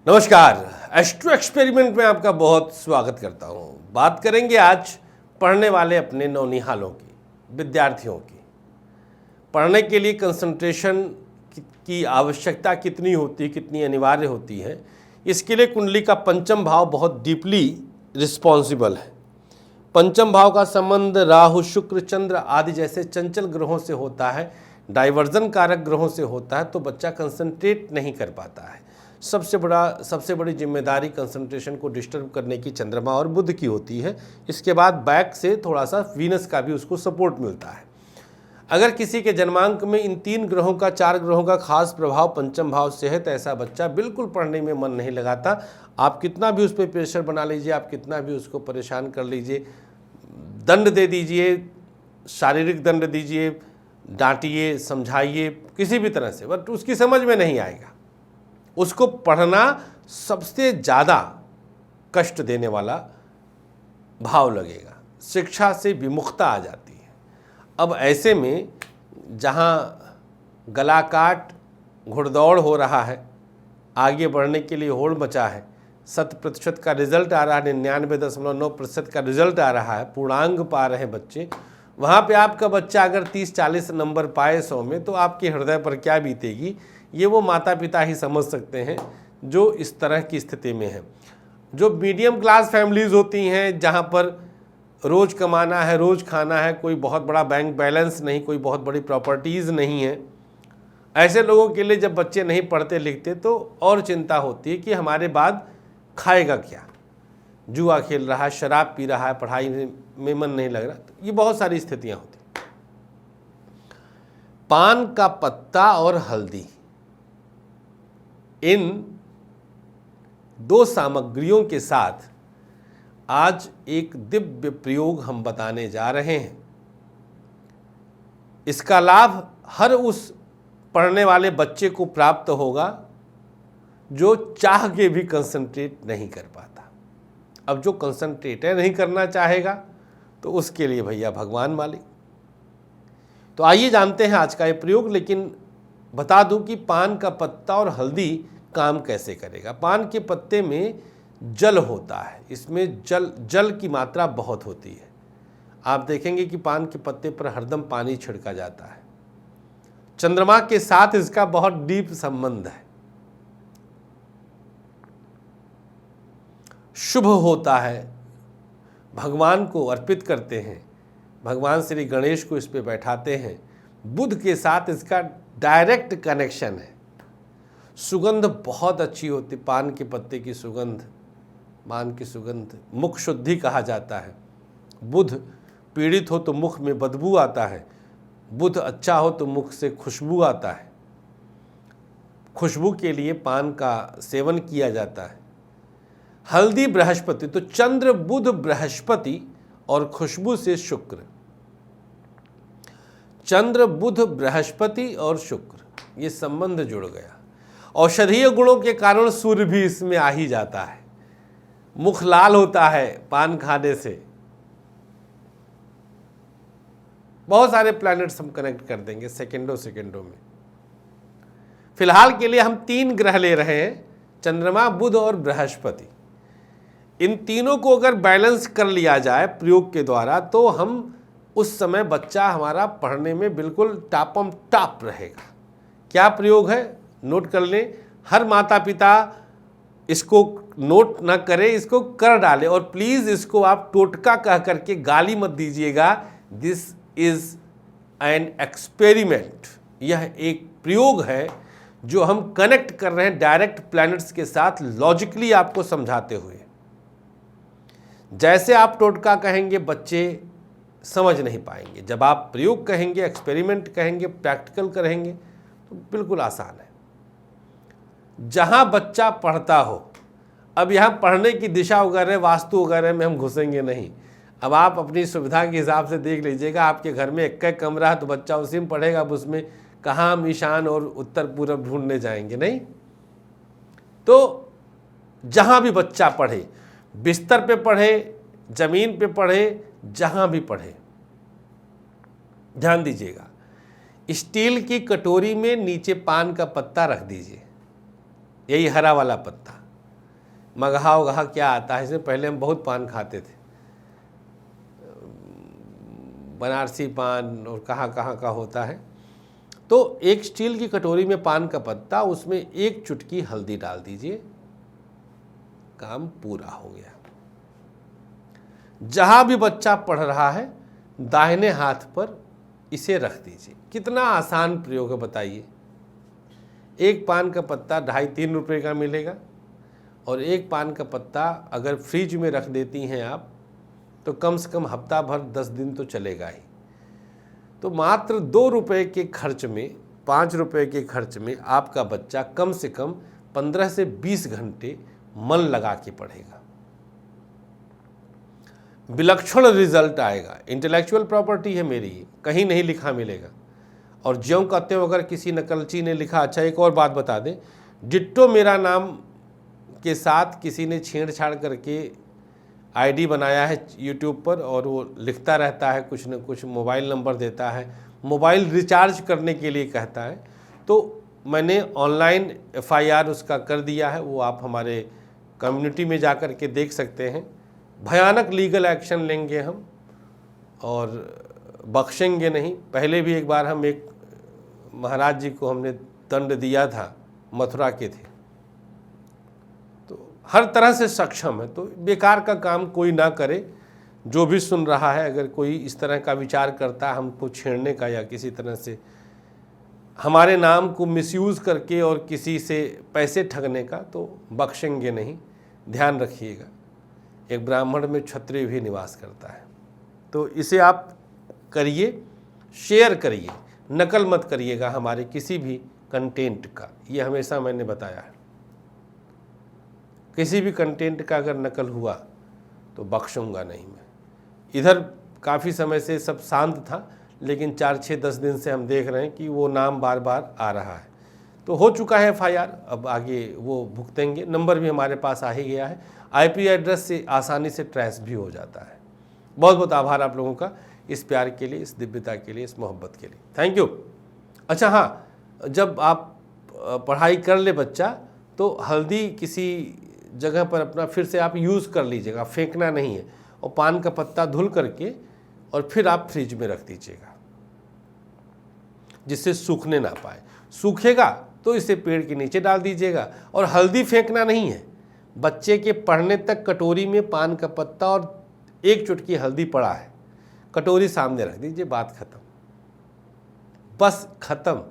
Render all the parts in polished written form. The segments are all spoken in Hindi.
नमस्कार, एस्ट्रो एक्सपेरिमेंट में आपका बहुत स्वागत करता हूँ। बात करेंगे आज पढ़ने वाले अपने नौनिहालों की, विद्यार्थियों की। पढ़ने के लिए कंसंट्रेशन की आवश्यकता कितनी होती है, कितनी अनिवार्य होती है, इसके लिए कुंडली का पंचम भाव बहुत डीपली रिस्पॉन्सिबल है। पंचम भाव का संबंध राहु, शुक्र, चंद्र आदि जैसे चंचल ग्रहों से होता है, डाइवर्जन कारक ग्रहों से होता है, तो बच्चा कंसंट्रेट नहीं कर पाता है। सबसे बड़ी जिम्मेदारी कंसंट्रेशन को डिस्टर्ब करने की चंद्रमा और बुध की होती है। इसके बाद बैक से थोड़ा सा वीनस का भी उसको सपोर्ट मिलता है। अगर किसी के जन्मांक में इन 4 ग्रहों का खास प्रभाव पंचम भाव से है तो ऐसा बच्चा बिल्कुल पढ़ने में मन नहीं लगाता। आप कितना भी उस पर प्रेशर बना लीजिए, आप कितना भी उसको परेशान कर लीजिए, दंड दे दीजिए, शारीरिक दंड दीजिए, डांटिए, समझाइए किसी भी तरह से, बट उसकी समझ में नहीं आएगा। उसको पढ़ना सबसे ज़्यादा कष्ट देने वाला भाव लगेगा, शिक्षा से विमुखता आ जाती है। अब ऐसे में जहाँ गला काट घुड़दौड़ हो रहा है, आगे बढ़ने के लिए होड़ मचा है, 100% का रिजल्ट आ रहा है, 99.9% का रिजल्ट आ रहा है, पूर्णांक पा रहे हैं बच्चे, वहाँ पे आपका बच्चा अगर 30-40 नंबर पाए 100 में, तो आपके हृदय पर क्या बीतेगी ये वो माता पिता ही समझ सकते हैं जो इस तरह की स्थिति में हैं। जो मीडियम क्लास फैमिलीज़ होती हैं, जहाँ पर रोज़ कमाना है, रोज़ खाना है, कोई बहुत बड़ा बैंक बैलेंस नहीं, कोई बहुत बड़ी प्रॉपर्टीज़ नहीं है, ऐसे लोगों के लिए जब बच्चे नहीं पढ़ते लिखते तो और चिंता होती है कि हमारे बाद खाएगा क्या। जुआ खेल रहा है, शराब पी रहा है, पढ़ाई में मन नहीं लग रहा, तो ये बहुत सारी स्थितियाँ होती। पान का पत्ता और हल्दी, इन 2 सामग्रियों के साथ आज एक दिव्य प्रयोग हम बताने जा रहे हैं। इसका लाभ हर उस पढ़ने वाले बच्चे को प्राप्त होगा जो चाह के भी कंसंट्रेट नहीं कर पाता। अब जो कंसंट्रेट नहीं करना चाहेगा तो उसके लिए भैया भगवान मालिक। तो आइए जानते हैं आज का ये प्रयोग। लेकिन बता दूं कि पान का पत्ता और हल्दी काम कैसे करेगा। पान के पत्ते में जल होता है, इसमें जल की मात्रा बहुत होती है। आप देखेंगे कि पान के पत्ते पर हरदम पानी छिड़का जाता है। चंद्रमा के साथ इसका बहुत डीप संबंध है, शुभ होता है, भगवान को अर्पित करते हैं, भगवान श्री गणेश को इस पे बैठाते हैं। बुध के साथ इसका डायरेक्ट कनेक्शन है। सुगंध बहुत अच्छी होती, पान के पत्ते की सुगंध, पान की सुगंध मुख शुद्धि कहा जाता है। बुध पीड़ित हो तो मुख में बदबू आता है, बुध अच्छा हो तो मुख से खुशबू आता है। खुशबू के लिए पान का सेवन किया जाता है। हल्दी बृहस्पति, तो चंद्र, बुध, बृहस्पति और खुशबू से शुक्र। चंद्र, बुध, बृहस्पति और शुक्र, ये संबंध जुड़ गया। औषधीय गुणों के कारण सूर्य भी इसमें आ ही जाता है। मुख लाल होता है पान खाने से। बहुत सारे प्लैनेट्स हम कनेक्ट कर देंगे सेकेंडों में। फिलहाल के लिए हम 3 ग्रह ले रहे हैं, चंद्रमा, बुध और बृहस्पति। इन तीनों को अगर बैलेंस कर लिया जाए प्रयोग के द्वारा तो हम उस समय बच्चा हमारा पढ़ने में बिल्कुल टॉपम टॉप रहेगा। क्या प्रयोग है नोट कर लें। हर माता पिता इसको नोट ना करे, इसको कर डाले, और प्लीज़ इसको आप टोटका कह करके गाली मत दीजिएगा। This is an experiment. यह एक प्रयोग है जो हम कनेक्ट कर रहे हैं डायरेक्ट प्लैनेट्स के साथ, लॉजिकली आपको समझाते हुए। जैसे आप टोटका कहेंगे बच्चे समझ नहीं पाएंगे, जब आप प्रयोग कहेंगे, एक्सपेरिमेंट कहेंगे, प्रैक्टिकल करेंगे तो बिल्कुल आसान है। जहाँ बच्चा पढ़ता हो, अब यहाँ पढ़ने की दिशा वगैरह, वास्तु वगैरह में हम घुसेंगे नहीं। अब आप अपनी सुविधा के हिसाब से देख लीजिएगा। आपके घर में एक कमरा है तो बच्चा उसी में पढ़ेगा, अब उसमें कहाँ हम ईशान और उत्तर पूरब ढूंढने जाएंगे, नहीं। तो जहाँ भी बच्चा पढ़े, बिस्तर पे पढ़े, जमीन पे पढ़े, जहाँ भी पढ़े, ध्यान दीजिएगा। स्टील की कटोरी में नीचे पान का पत्ता रख दीजिए, यही हरा वाला पत्ता, मगहा उगहा क्या आता है इसमें, पहले हम बहुत पान खाते थे, बनारसी पान और कहाँ कहाँ का होता है। तो एक स्टील की कटोरी में पान का पत्ता, उसमें 1 चुटकी हल्दी डाल दीजिए, काम पूरा हो गया। जहां भी बच्चा पढ़ रहा है दाहिने हाथ पर इसे रख दीजिए। कितना आसान प्रयोग है बताइए। एक पान का पत्ता 2.5-3 रुपये का मिलेगा, और एक पान का पत्ता अगर फ्रिज में रख देती हैं आप तो कम से कम हफ्ता भर 10 दिन तो चलेगा ही। तो मात्र 2 रुपये के खर्च में, 5 रुपये के खर्च में आपका बच्चा कम से कम 15 से 20 घंटे मन लगा के पढ़ेगा, विलक्षण रिजल्ट आएगा। इंटेलेक्चुअल प्रॉपर्टी है मेरी, कहीं नहीं लिखा मिलेगा। और ज्यों का त्यों अगर किसी नकलची ने लिखा, अच्छा एक और बात बता दें, डिट्टो मेरा नाम के साथ किसी ने छेड़छाड़ करके आईडी बनाया है यूट्यूब पर, और वो लिखता रहता है कुछ न कुछ, मोबाइल नंबर देता है, मोबाइल रिचार्ज करने के लिए कहता है। तो मैंने ऑनलाइन FIR उसका कर दिया है, वो आप हमारे कम्युनिटी में जा कर के देख सकते हैं। भयानक लीगल एक्शन लेंगे हम, और बख्शेंगे नहीं। पहले भी एक बार हम एक महाराज जी को हमने दंड दिया था, मथुरा के थे। तो हर तरह से सक्षम है, तो बेकार का काम कोई ना करे। जो भी सुन रहा है, अगर कोई इस तरह का विचार करता है हमको छेड़ने का या किसी तरह से हमारे नाम को मिसयूज़ करके और किसी से पैसे ठगने का, तो बख्शेंगे नहीं, ध्यान रखिएगा। एक ब्राह्मण में क्षत्रिय भी निवास करता है। तो इसे आप करिए, शेयर करिए, नकल मत करिएगा हमारे किसी भी कंटेंट का, ये हमेशा मैंने बताया है। किसी भी कंटेंट का अगर नकल हुआ तो बख्शूंगा नहीं मैं। इधर काफ़ी समय से सब शांत था, लेकिन 4-6-10 दिन से हम देख रहे हैं कि वो नाम बार बार आ रहा है। तो हो चुका है FIR, अब आगे वो भुगतेंगे। नंबर भी हमारे पास आ ही गया है, IP एड्रेस से आसानी से ट्रेस भी हो जाता है। बहुत बहुत आभार आप लोगों का इस प्यार के लिए, इस दिव्यता के लिए, इस मोहब्बत के लिए, थैंक यू। अच्छा हाँ, जब आप पढ़ाई कर ले बच्चा, तो हल्दी किसी जगह पर अपना फिर से आप यूज़ कर लीजिएगा, फेंकना नहीं है। और पान का पत्ता धुल करके और फिर आप फ्रिज में रख दीजिएगा, जिससे सूखने ना पाए। सूखेगा तो इसे पेड़ के नीचे डाल दीजिएगा। और हल्दी फेंकना नहीं है, बच्चे के पढ़ने तक कटोरी में पान का पत्ता और 1 चुटकी हल्दी पड़ा है, कटोरी सामने रख दीजिए, बात खत्म, बस खत्म।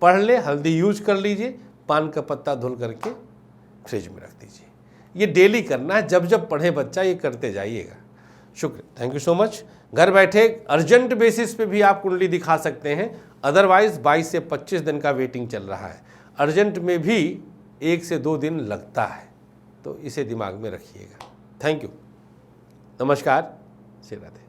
पढ़ ले, हल्दी यूज कर लीजिए, पान का पत्ता धुल करके फ्रिज में रख दीजिए। ये डेली करना है, जब जब पढ़े बच्चा ये करते जाइएगा। शुक्र, थैंक यू सो मच। घर बैठे अर्जेंट बेसिस पे भी आप कुंडली दिखा सकते हैं, अदरवाइज 22 से 25 दिन का वेटिंग चल रहा है। अर्जेंट में भी 1 से 2 दिन लगता है, तो इसे दिमाग में रखिएगा। थैंक यू, नमस्कार, श्री राधे।